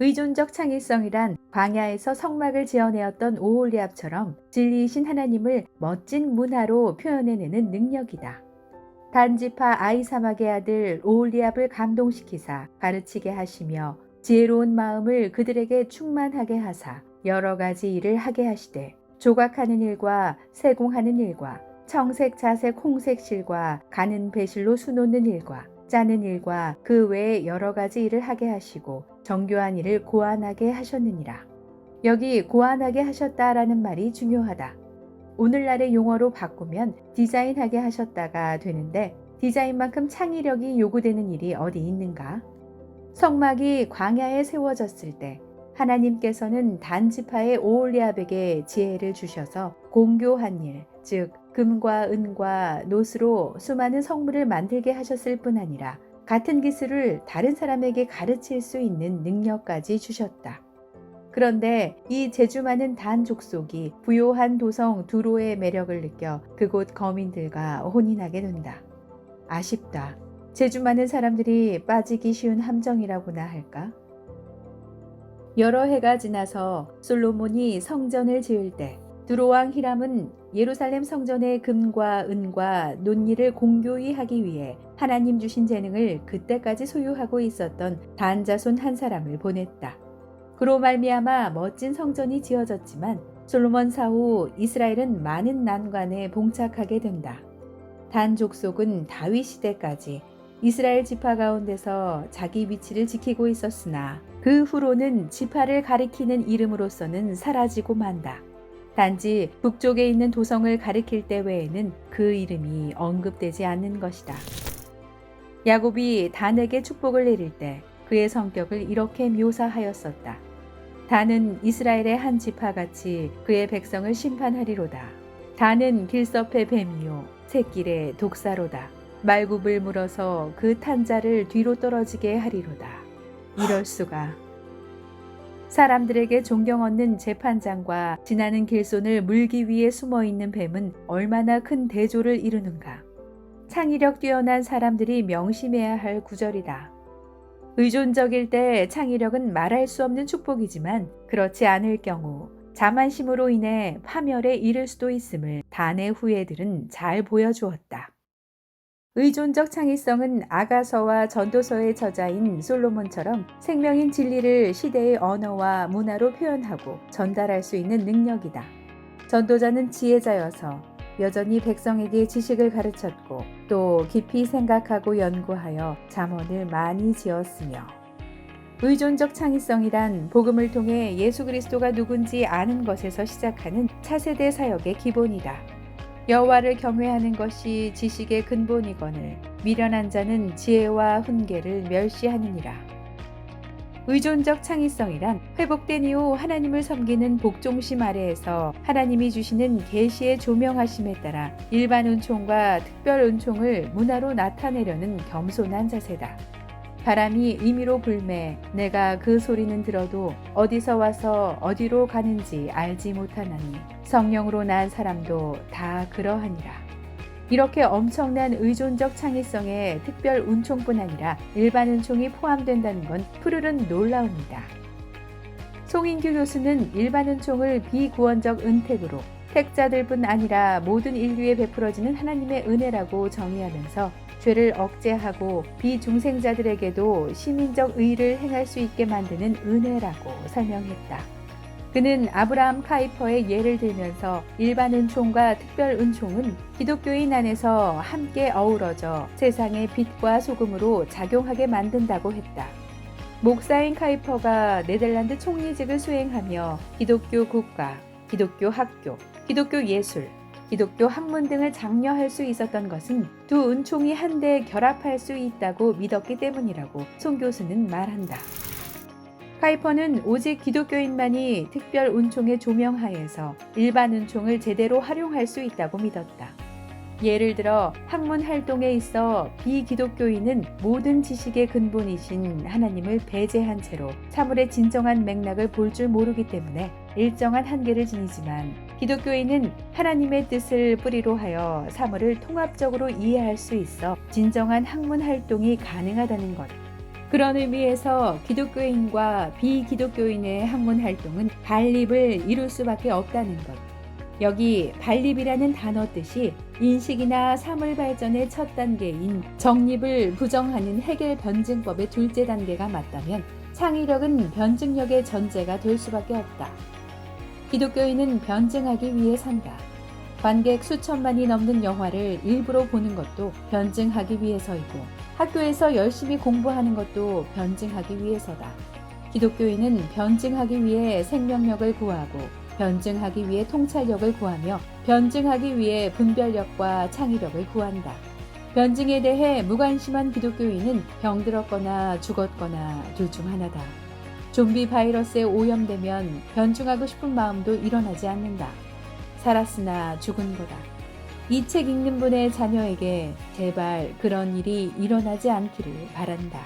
의존적 창의성이란 광야에서 성막을 지어내었던 오홀리압처럼 진리이신 하나님을 멋진 문화로 표현해내는 능력이다. 단지파 아이사막의 아들 오홀리압을 감동시키사 가르치게 하시며 지혜로운 마음을 그들에게 충만하게 하사 여러 가지 일을 하게 하시되 조각하는 일과 세공하는 일과 청색, 자색, 홍색 실과 가는 배실로 수놓는 일과 짜는 일과 그 외에 여러 가지 일을 하게 하시고 정교한 일을 고안하게 하셨느니라. 여기 고안하게 하셨다라는 말이 중요하다. 오늘날의 용어로 바꾸면 디자인하게 하셨다가 되는데 디자인만큼 창의력이 요구되는 일이 어디 있는가? 성막이 광야에 세워졌을 때 하나님께서는 단지파의 오홀리압에게 지혜를 주셔서 공교한 일, 즉 금과 은과 노스로 수많은 성물을 만들게 하셨을 뿐 아니라 같은 기술을 다른 사람에게 가르칠 수 있는 능력까지 주셨다. 그런데 이 재주 많은 단 족속이 부요한 도성 두로의 매력을 느껴 그곳 거민들과 혼인하게 된다. 아쉽다. 재주 많은 사람들이 빠지기 쉬운 함정이라고나 할까? 여러 해가 지나서 솔로몬이 성전을 지을 때 두로왕 히람은 예루살렘 성전의 금과 은과 논일을 공교히 하기 위해 하나님 주신 재능을 그때까지 소유하고 있었던 단자손 한 사람을 보냈다. 그로 말미암아 멋진 성전이 지어졌지만 솔로몬 사후 이스라엘은 많은 난관에 봉착하게 된다. 단 족속은 다윗 시대까지 이스라엘 지파 가운데서 자기 위치를 지키고 있었으나 그 후로는 지파를 가리키는 이름으로서는 사라지고 만다. 단지 북쪽에 있는 도성을 가리킬 때 외에는 그 이름이 언급되지 않는 것이다. 야곱이 단에게 축복을 내릴 때 그의 성격을 이렇게 묘사하였었다. 단은 이스라엘의 한 지파같이 그의 백성을 심판하리로다. 단은 길섭의 뱀이요 샛길의 독사로다. 말굽을 물어서 그 탄자를 뒤로 떨어지게 하리로다. 이럴 수가. 사람들에게 존경 얻는 재판장과 지나는 길손을 물기 위해 숨어있는 뱀은 얼마나 큰 대조를 이루는가. 창의력 뛰어난 사람들이 명심해야 할 구절이다. 의존적일 때 창의력은 말할 수 없는 축복이지만 그렇지 않을 경우 자만심으로 인해 파멸에 이를 수도 있음을 단의 후예들은 잘 보여주었다. 의존적 창의성은 아가서와 전도서의 저자인 솔로몬처럼 생명인 진리를 시대의 언어와 문화로 표현하고 전달할 수 있는 능력이다. 전도자는 지혜자여서 여전히 백성에게 지식을 가르쳤고 또 깊이 생각하고 연구하여 잠언을 많이 지었으며 의존적 창의성이란 복음을 통해 예수 그리스도가 누군지 아는 것에서 시작하는 차세대 사역의 기본이다. 여호와를 경외하는 것이 지식의 근본이거늘 미련한 자는 지혜와 훈계를 멸시하느니라. 의존적 창의성이란 회복된 이후 하나님을 섬기는 복종심 아래에서 하나님이 주시는 계시의 조명하심에 따라 일반 은총과 특별 은총을 문화로 나타내려는 겸손한 자세다. 바람이 임의로 불매 내가 그 소리는 들어도 어디서 와서 어디로 가는지 알지 못하나니 성령으로 난 사람도 다 그러하니라. 이렇게 엄청난 의존적 창의성에 특별 은총뿐 아니라 일반 은총이 포함된다는 건 푸르른 놀라움이다. 송인규 교수는 일반 은총을 비구원적 은택으로 택자들뿐 아니라 모든 인류에 베풀어지는 하나님의 은혜라고 정의하면서 죄를 억제하고 비중생자들에게도 시민적 의를 행할 수 있게 만드는 은혜라고 설명했다. 그는 아브라함 카이퍼의 예를 들면서 일반 은총과 특별 은총은 기독교인 안에서 함께 어우러져 세상의 빛과 소금으로 작용하게 만든다고 했다. 목사인 카이퍼가 네덜란드 총리직을 수행하며 기독교 국가, 기독교 학교, 기독교 예술, 기독교 학문 등을 장려할 수 있었던 것은 두 은총이 한데 결합할 수 있다고 믿었기 때문이라고 송 교수는 말한다. 카이퍼는 오직 기독교인만이 특별 은총의 조명하에서 일반 은총을 제대로 활용할 수 있다고 믿었다. 예를 들어 학문 활동에 있어 비기독교인은 모든 지식의 근본이신 하나님을 배제한 채로 사물의 진정한 맥락을 볼 줄 모르기 때문에 일정한 한계를 지니지만 기독교인은 하나님의 뜻을 뿌리로 하여 사물을 통합적으로 이해할 수 있어 진정한 학문 활동이 가능하다는 것. 그런 의미에서 기독교인과 비기독교인의 학문 활동은 반립을 이룰 수밖에 없다는 것. 여기 반립이라는 단어 뜻이 인식이나 사물 발전의 첫 단계인 정립을 부정하는 해겔 변증법의 둘째 단계가 맞다면 창의력은 변증력의 전제가 될 수밖에 없다. 기독교인은 변증하기 위해 산다. 관객 수천만이 넘는 영화를 일부러 보는 것도 변증하기 위해서이고 학교에서 열심히 공부하는 것도 변증하기 위해서다. 기독교인은 변증하기 위해 생명력을 구하고 변증하기 위해 통찰력을 구하며 변증하기 위해 분별력과 창의력을 구한다. 변증에 대해 무관심한 기독교인은 병들었거나 죽었거나 둘 중 하나다. 좀비 바이러스에 오염되면 변증하고 싶은 마음도 일어나지 않는다. 살았으나 죽은 거다. 이 책 읽는 분의 자녀에게 제발 그런 일이 일어나지 않기를 바란다.